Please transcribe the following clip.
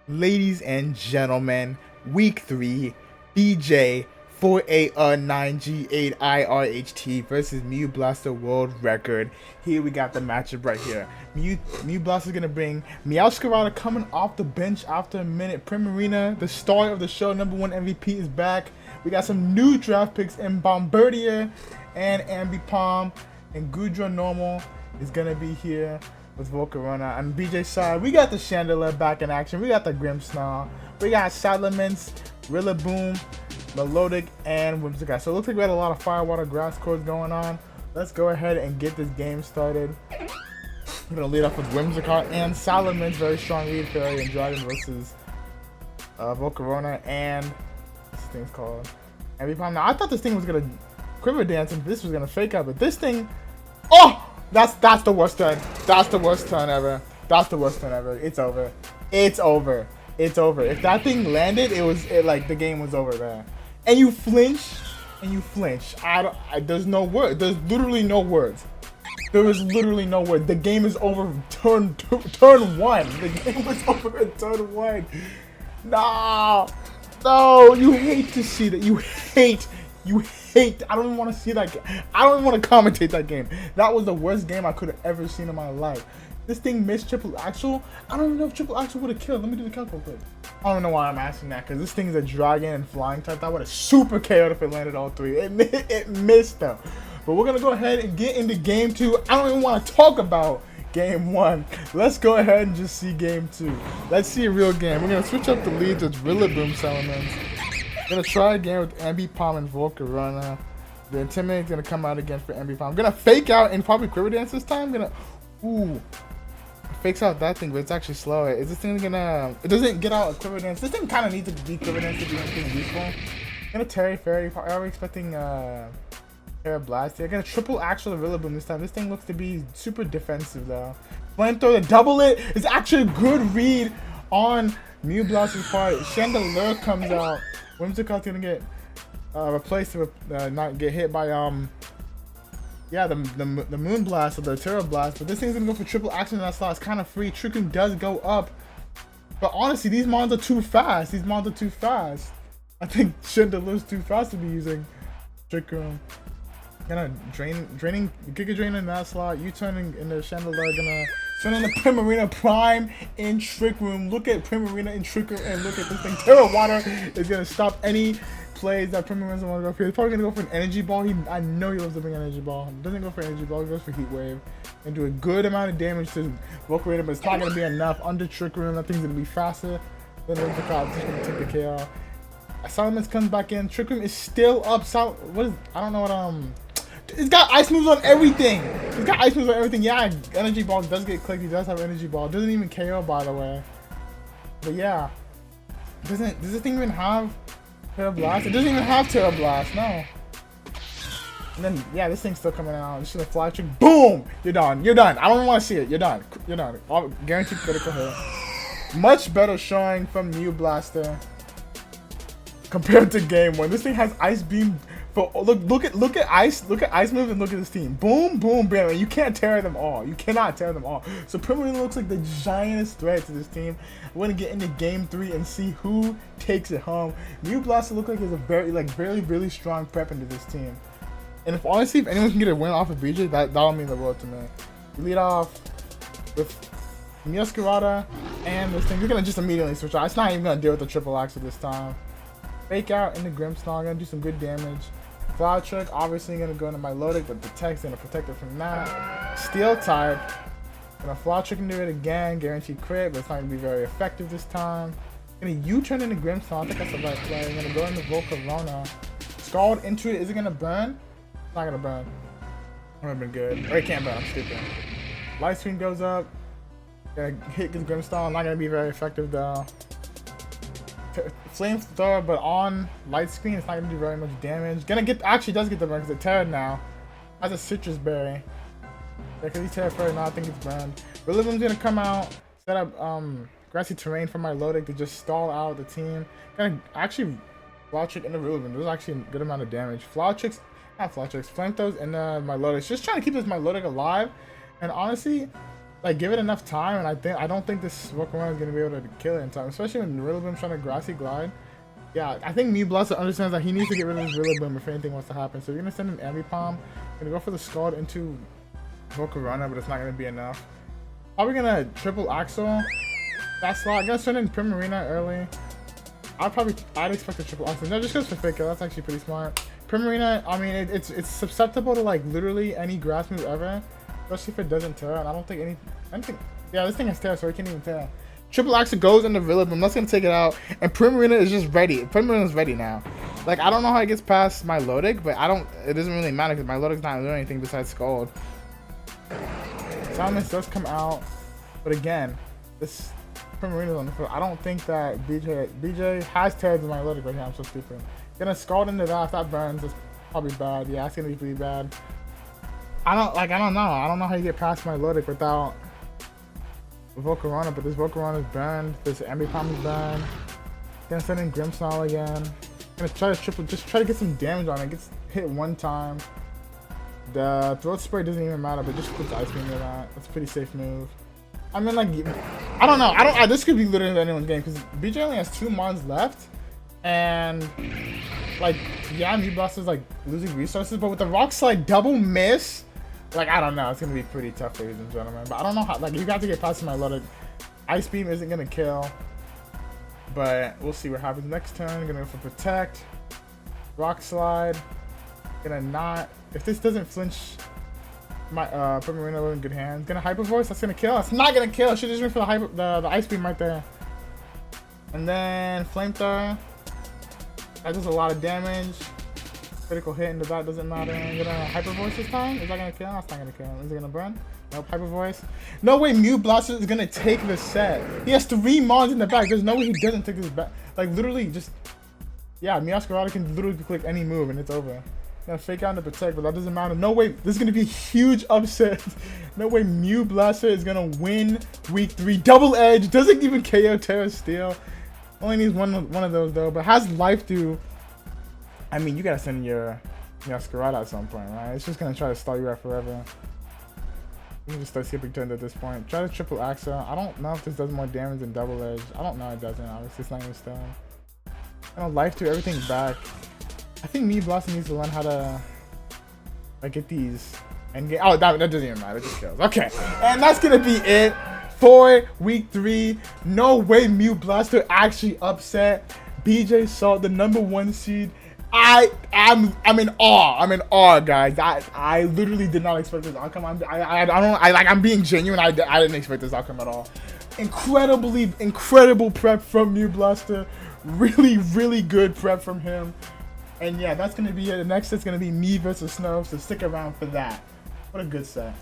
Ladies and gentlemen, week 3, BJ 489G8IRHT versus MewBlaster World Record. Here we got the matchup right here. MewBlaster gonna bring Meowscarada coming off the bench after a minute. Primarina, the star of the show, #1 MVP, is back. We got some new draft picks in Bombardier and Ambipom, and Gudra Normal is gonna be here with Volcarona. On BJSalt, we got the Chandelier back in action. We got the Grimmsnarl. We got Salamence, Rillaboom, Melodic, and Whimsicott. So it looks like we had a lot of Firewater Grass Cores going on. Let's go ahead and get this game started. I'm going to lead off with Whimsicott and Salamence. Very strong lead, Fairy and Dragon versus Volcarona and this thing's called Ambipom. Now, I thought this thing was going to Quiver Dance and this was going to fake out, but this thing... Oh! That's the worst turn. That's the worst turn ever. That's the worst turn ever. It's over. It's over. It's over. If that thing landed, like the game was over there. And you flinch, and you flinch. There's no word. There's literally no words. There is literally no word. The game is over. Turn 1. The game was over at turn 1. No, no. You hate to see that. You hate. I don't even want to see that game. I don't even want to commentate that game. That was the worst game I could have ever seen in my life. This thing missed triple axel. I don't even know if triple axel would have killed. Let me do the calc real quick. I don't know why I'm asking that, because this thing is a dragon and flying type. That would have super KO'd if it landed all 3. It missed though. But we're going to go ahead and get into game 2. I don't even want to talk about game 1. Let's go ahead and just see game 2. Let's see a real game. We're going to switch up the leads with Rillaboom Salamence. Gonna try again with Ambipom and Volcarona. The Intimidate's gonna come out again for Ambipom. I'm gonna fake out and probably Quiver Dance this time. Fakes out that thing, but it's actually slower. Is this thing gonna... It doesn't get out a Quiver Dance. This thing kind of needs to be Quiver Dance to do anything useful. I'm gonna Terry Fairy. Are we expecting Terra Blast here? I'm gonna triple actual Rillaboom this time. This thing looks to be super defensive though. Flamethrower to double it is actually a good read on MewBlaster's part. Chandelier comes out. Whimsicott's gonna get replaced to not get hit by the Moonblast or the Terra Blast, but this thing's gonna go for triple action in that slot. It's kind of free. Trick Room does go up, but honestly, these mons are too fast. I think Chandelier's too fast to be using Trick Room. Gonna draining Giga Drain in that slot. You turning into Chandelier, gonna turn into Primarina Prime in Trick Room. Look at Primarina in Trick Room and look at this thing. Terra Water is gonna stop any plays that Primarina's want to go for. He's probably gonna go for an Energy Ball. I know he loves to bring Energy Ball. He doesn't go for Energy Ball, he goes for Heat Wave. And do a good amount of damage to Volcarona, but it's not gonna be enough. Under Trick Room, that thing's gonna be faster than Whimsicott. It's just gonna take the KO. Salamence comes back in. Trick Room is still up. I don't know what It's got ice moves on everything. Yeah, Energy Ball does get clicked. He does have Energy Ball. Doesn't even KO, by the way. But yeah. Does this thing even have Terra Blast? It doesn't even have Terra Blast, no. And then, yeah, this thing's still coming out. It's just a fly trick. Boom! You're done. I don't even want to see it. You're done. Guaranteed critical hit. Much better showing from MewBlaster compared to game 1. This thing has Ice Beam. But look at ice moves and look at this team. Boom, boom, bam. You can't tear them all. You cannot tear them all. So Primarina looks like the giantest threat to this team. We're gonna get into game 3 and see who takes it home. MewBlaster looks like he's a really strong prep into this team. And if anyone can get a win off of BJ, that'll mean the world to me. We lead off with Meowscarada and this thing. We're gonna just immediately switch out. It's not even gonna deal with the triple axle this time. Fake out in the Grimmsnarl, gonna do some good damage. Flower Trick, obviously gonna go into my Melodic, but the tech's gonna protect it from that. Steel type. Gonna Flower Trick and do it again, guaranteed crit, but it's not gonna be very effective this time. Gonna U-turn into Grimmsnarl, I think that's the right play. I'm gonna go into Volcarona. Scald into it, is it gonna burn? It's not gonna burn. That would've been good. Or it can't burn, I'm stupid. Light screen goes up. Gonna hit this Grimmsnarl, not gonna be very effective though. Flamethrower, but on light screen, it's not gonna do very much damage. Actually does get the burn because it's Terra now. Has a Citrus Berry. Yeah, because he's Terra Fairy now, I think it's burned. Rillaboom's gonna come out, set up Grassy Terrain for my Melodic to just stall out the team. Gonna actually Flower Trick into Rillaboom. There's actually a good amount of damage. Flamethrowers and my Melodic. Just trying to keep this my Melodic alive. And honestly, like give it enough time, and I don't think this Volcarona is gonna be able to kill it in time, especially when Rillaboom's trying to grassy glide. Yeah, I think MewBlaster understands that he needs to get rid of his Rillaboom if anything wants to happen. So you're gonna send an Ambipom, gonna go for the Scald into Volcarona, but it's not gonna be enough. Probably gonna triple Axel that slot. I'm gonna send in Primarina early. I'd expect a triple Axel. No, just goes for fake kill. That's actually pretty smart. Primarina, I mean, it's susceptible to like literally any grass move ever, especially if it doesn't tear. And I don't think anything. Yeah, this thing has tear, so it can't even tear. Triple Axel goes into Rillaboom. That's gonna take it out, and Primarina is just ready. Primarina's ready now. Like I don't know how it gets past my Lodic, but it doesn't really matter because my Lodic's not doing anything besides Scald. Salamence does come out, but again, this Primarina's on the field. I don't think that BJ has tears in my Lodic right now. I'm so stupid. Gonna Scald into that. If that burns, it's probably bad. Yeah, it's gonna be pretty bad. I don't know. I don't know how you get past my Lodic without Volcarona, but this Volcarona is burned. This Ambipom is burned. Gonna send in Grimmsnarl again. Gonna try to just try to get some damage on it. Gets hit one time. The Throat Spray doesn't even matter, but just puts Ice Beam into that. That's a pretty safe move. I mean, like, I don't know. This could be literally anyone's game because BJ only has 2 Mons left, and like, yeah, MewBlaster's like losing resources, but with the Rock Slide double miss, like, I don't know. It's gonna be pretty tough, ladies and gentlemen. But I don't know how. Like, you got to get past my Lodic. Ice Beam isn't gonna kill, but we'll see what happens next turn. Gonna go for Protect, Rock Slide. Gonna not. If this doesn't flinch, my Primarina in good hands. Gonna Hyper Voice. That's gonna kill. That's not gonna kill. Should just went for the Ice Beam right there. And then Flamethrower. That does a lot of damage. Critical hit into that doesn't matter. I'm gonna Hyper Voice this time. Is that gonna kill? That's not gonna kill. Is it gonna burn? Nope. Hyper Voice. No way MewBlaster is gonna take this set. He has 3 Mons in the back. There's no way he doesn't take this back. Like literally just. Yeah, Meowscarada can literally click any move and it's over. Gonna fake out to Protect, but that doesn't matter. No way. This is gonna be a huge upset. No way MewBlaster is gonna win week 3. Double Edge. Doesn't even KO Terra Steel. Only needs one of those though, but has Life Dew. I mean, you gotta send your Meowscarada at some point, right? It's just gonna try to stall you out forever. You can just start skipping turns at this point. Try to triple Axel. I don't know if this does more damage than Double Edge. I don't know. It doesn't. Obviously, it's not even stone. Life Dew. Everything's back. I think MewBlaster needs to learn how to like get these and get. Oh, that doesn't even matter. It just kills. Okay, and that's gonna be it for week 3. No way MewBlaster actually upset BJSalt, the #1 seed. I'm in awe. I'm in awe, guys. I literally did not expect this outcome. I'm being genuine. I didn't expect this outcome at all. Incredible prep from MewBlaster. Really good prep from him. And yeah, that's gonna be it. Next, it's gonna be me versus Snow. So stick around for that. What a good set.